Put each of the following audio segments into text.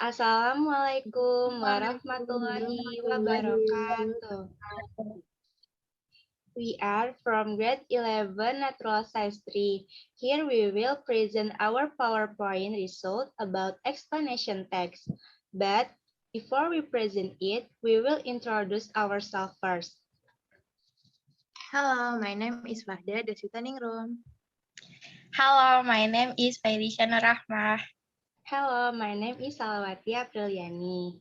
Assalamualaikum warahmatullahi wabarakatuh. We are from grade 11 Natural Science 3. Here we will present our PowerPoint result about explanation text. But before we present it, we will introduce ourselves first. Hello, my name is Fahda Deswitaningrum. Hello, my name is Fairisha Nurrahmah. Hello, my name is Salawati Apriliani.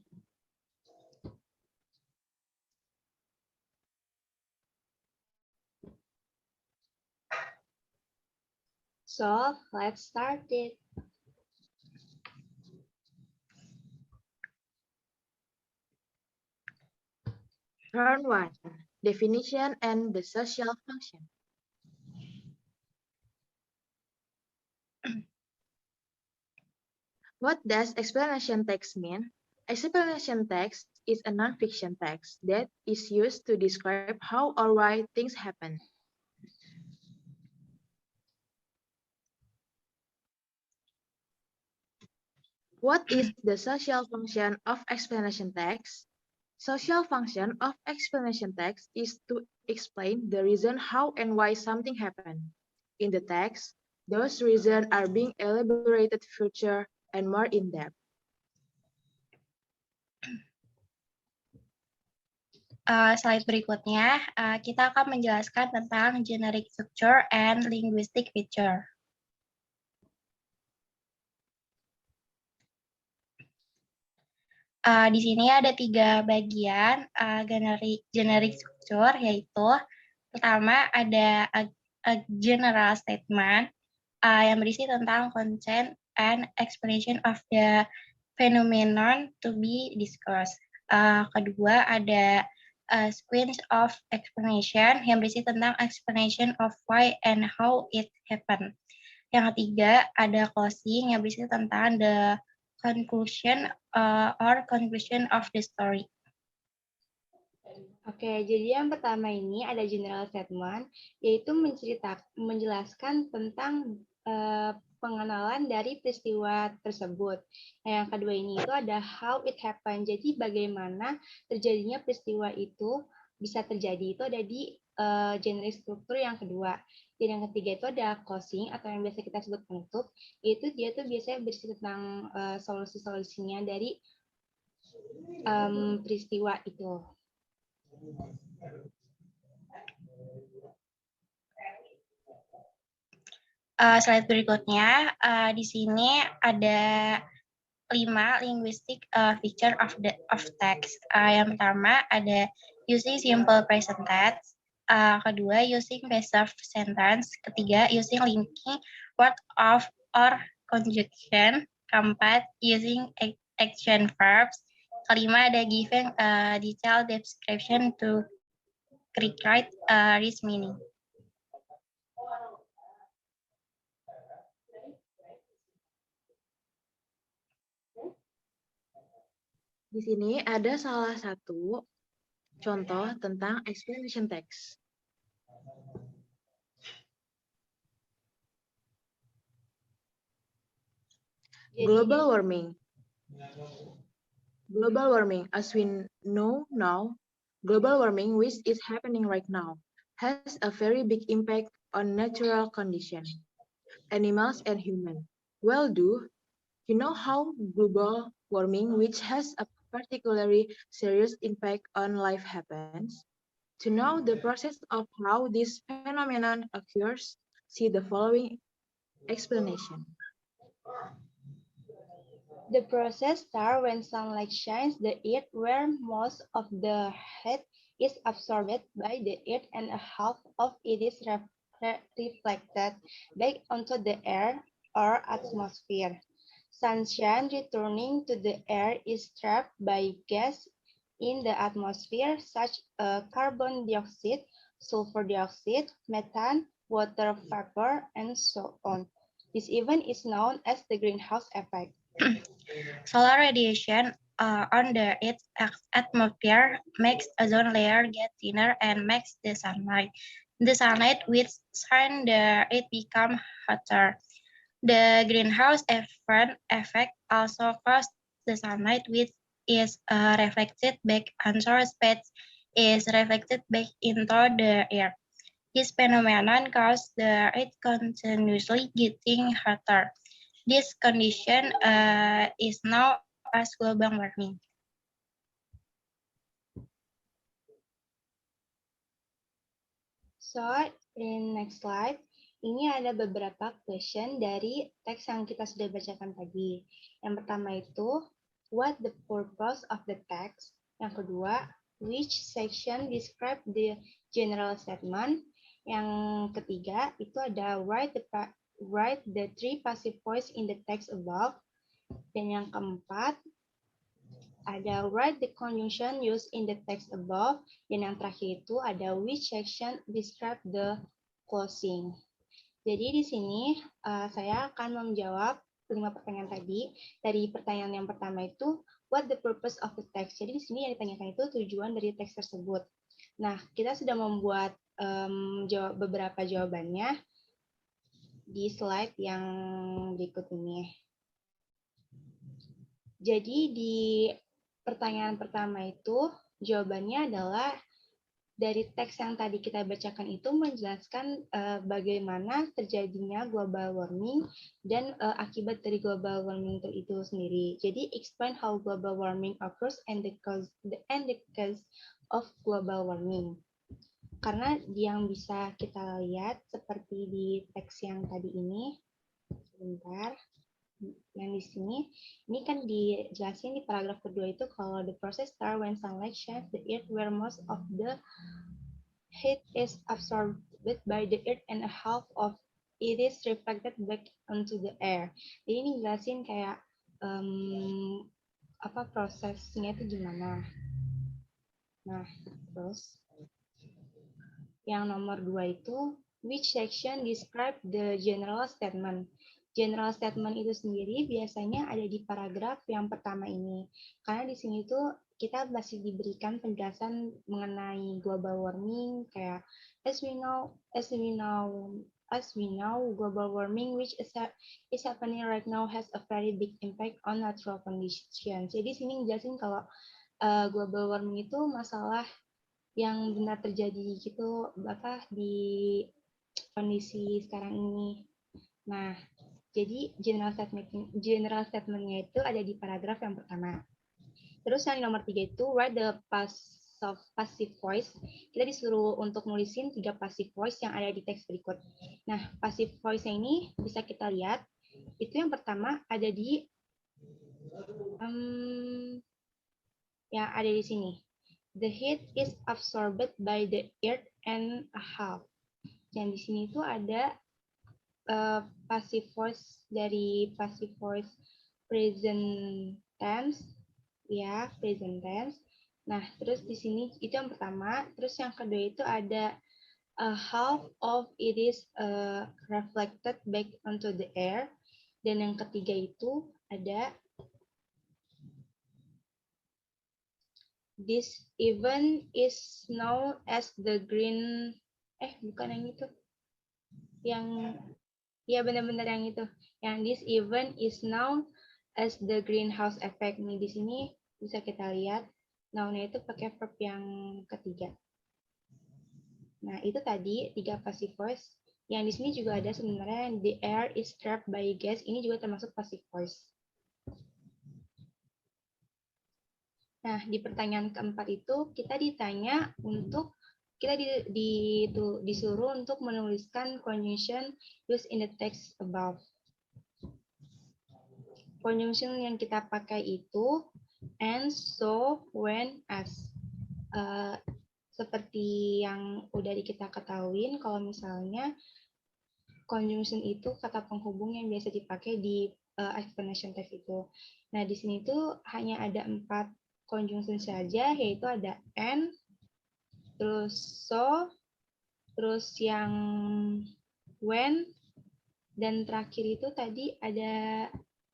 So, let's start it. Round 1. Definition and the social function. What does explanation text mean? Explanation text is a non-fiction text that is used to describe how or why things happen. What is the social function of explanation text? Social function of explanation text is to explain the reason how and why something happened. In the text, those reasons are being elaborated further and more in-depth. Slide berikutnya, kita akan menjelaskan tentang generic structure and linguistic feature. Di sini ada 3 bagian generic structure, yaitu pertama ada a general statement yang berisi tentang content and explanation of the phenomenon to be discussed. Kedua ada sequence of explanation yang berisi tentang explanation of why and how it happened. Yang ketiga ada closing yang berisi tentang the conclusion of the story. Oke, jadi yang pertama ini ada general statement, yaitu menjelaskan tentang pengenalan dari peristiwa tersebut. Nah, yang kedua ini itu ada how it happened, jadi bagaimana terjadinya peristiwa itu bisa terjadi, itu ada di generic struktur yang kedua. Dan yang ketiga itu ada closing atau yang biasa kita sebut penutup, yaitu dia tuh biasanya berisi tentang solusi-solusinya dari peristiwa itu. Slide berikutnya, di sini ada 5 linguistic feature of text. Yang pertama ada using simple present tense, kedua using passive sentence, ketiga using linking word of or conjunction, keempat using action verbs, kelima ada giving detailed description to recreate its meaning. Di sini ada salah satu contoh tentang explanation text. Global warming. Global warming, as we know now, global warming, which is happening right now, has a very big impact on natural conditions, animals and humans. Well, do you know how global warming, which has a particularly serious impact on life, happens? To know the process of how this phenomenon occurs, see the following explanation. The process starts when sunlight shines the earth, where most of the heat is absorbed by the earth and half of it is reflected back onto the air or atmosphere. Sunshine returning to the air is trapped by gas in the atmosphere, such as carbon dioxide, sulfur dioxide, methane, water vapor, and so on. This event is known as the greenhouse effect. Solar radiation on the Earth's atmosphere makes ozone layer get thinner and makes the sunlight which shine the Earth become hotter. The greenhouse effect also causes the sunlight which is reflected back onto space is reflected back into the air. This phenomenon causes the Earth continuously getting hotter. This condition is known as global warming. So, in next slide, ini ada beberapa question dari teks yang kita sudah bacakan tadi. Yang pertama itu, what the purpose of the text? Yang kedua, which section describe the general statement? Yang ketiga, itu ada write the three passive voice in the text above. Dan yang keempat, ada write the conjunction used in the text above, dan yang terakhir itu ada which section describe the closing. Jadi di sini saya akan menjawab 5 pertanyaan tadi. Dari pertanyaan yang pertama itu what the purpose of the text. Jadi di sini yang ditanyakan itu tujuan dari teks tersebut. Nah, kita sudah membuat beberapa jawabannya di slide yang berikut ini. Jadi di pertanyaan pertama itu jawabannya adalah dari teks yang tadi kita bacakan itu menjelaskan bagaimana terjadinya global warming dan akibat dari global warming itu sendiri. Jadi explain how global warming occurs and the cause of global warming. Karena yang bisa kita lihat seperti di teks yang tadi ini, sebentar. Yang di sini, ini kan dijelasin di paragraf kedua itu kalau the process start when sunlight shines the earth where most of the heat is absorbed by the earth and a half of it is reflected back onto the air. Jadi ini jelasin kayak prosesnya itu gimana. Nah, terus yang nomor 2 itu which section describe the general statement. General statement itu sendiri biasanya ada di paragraf yang pertama ini. Karena di sini tuh kita masih diberikan penjelasan mengenai global warming kayak as we know global warming which is happening right now has a very big impact on natural conditions. Jadi di sini jelasin kalau global warming itu masalah yang benar terjadi gitu di kondisi sekarang ini. Nah, jadi general statement-nya itu ada di paragraf yang pertama. Terus yang nomor 3 itu write the passive voice. Kita disuruh untuk nulisin 3 passive voice yang ada di teks berikut. Nah, passive voice-nya ini bisa kita lihat. Itu yang pertama ada di yang ada di sini. The heat is absorbed by the earth and a half. Yang di sini itu ada passive voice dari passive voice present tense, ya present tense. Nah, terus di sini itu yang pertama. Terus yang kedua itu ada half of it is reflected back onto the air. Dan yang ketiga itu ada this event is known as the green. Bukan yang itu. Yang ya benar-benar yang itu. Yang this event is known as the greenhouse effect. Nih di sini bisa kita lihat noun-nya itu pakai verb yang ketiga. Nah, itu tadi 3 passive voice. Yang di sini juga ada sebenarnya the air is trapped by gas. Ini juga termasuk passive voice. Nah, di pertanyaan keempat itu kita ditanya untuk kita disuruh untuk menuliskan conjunction used in the text above. Conjunction yang kita pakai itu and, so, when, as. Seperti yang udah kita ketahuin, kalau misalnya conjunction itu kata penghubung yang biasa dipakai di explanation text itu. Nah, di sini tuh hanya ada 4 conjunction saja, yaitu ada and, terus so, terus yang when, dan terakhir itu tadi ada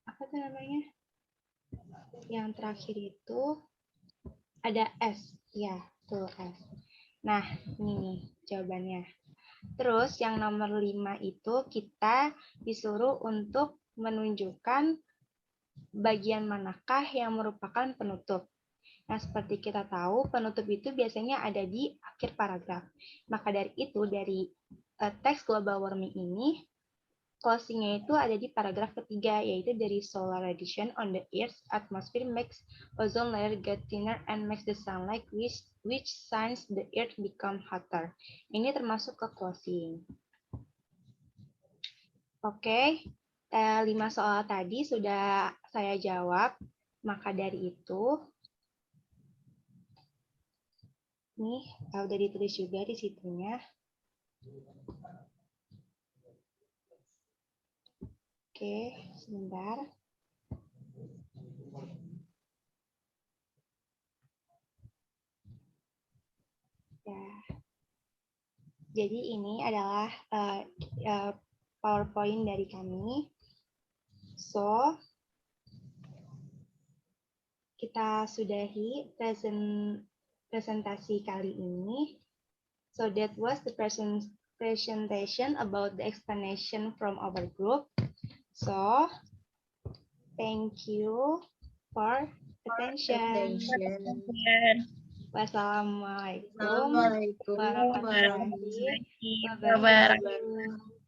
apa tuh namanya? Yang terakhir itu ada s, ya, tuh s. Nah, ini nih jawabannya. Terus yang nomor 5 itu kita disuruh untuk menunjukkan bagian manakah yang merupakan penutup? Nah, seperti kita tahu, penutup itu biasanya ada di akhir paragraf. Maka dari itu, dari teks global warming ini, closing-nya itu ada di paragraf ketiga, yaitu dari solar radiation on the Earth's atmosphere makes ozone layer get thinner and makes the sunlight which shines the Earth become hotter. Ini termasuk ke closing. Oke, 5 soal tadi sudah saya jawab. Maka dari itu, nih, udah ditulis juga di situnya. Oke, sebentar. Ya. Jadi ini adalah PowerPoint dari kami. So, kita sudahi presentasi kali ini. So that was the presentation about the explanation from our group. So, thank you for attention. Wassalamualaikum Assalamualaikum warahmatullahi warahmatullahi wabarakatuh.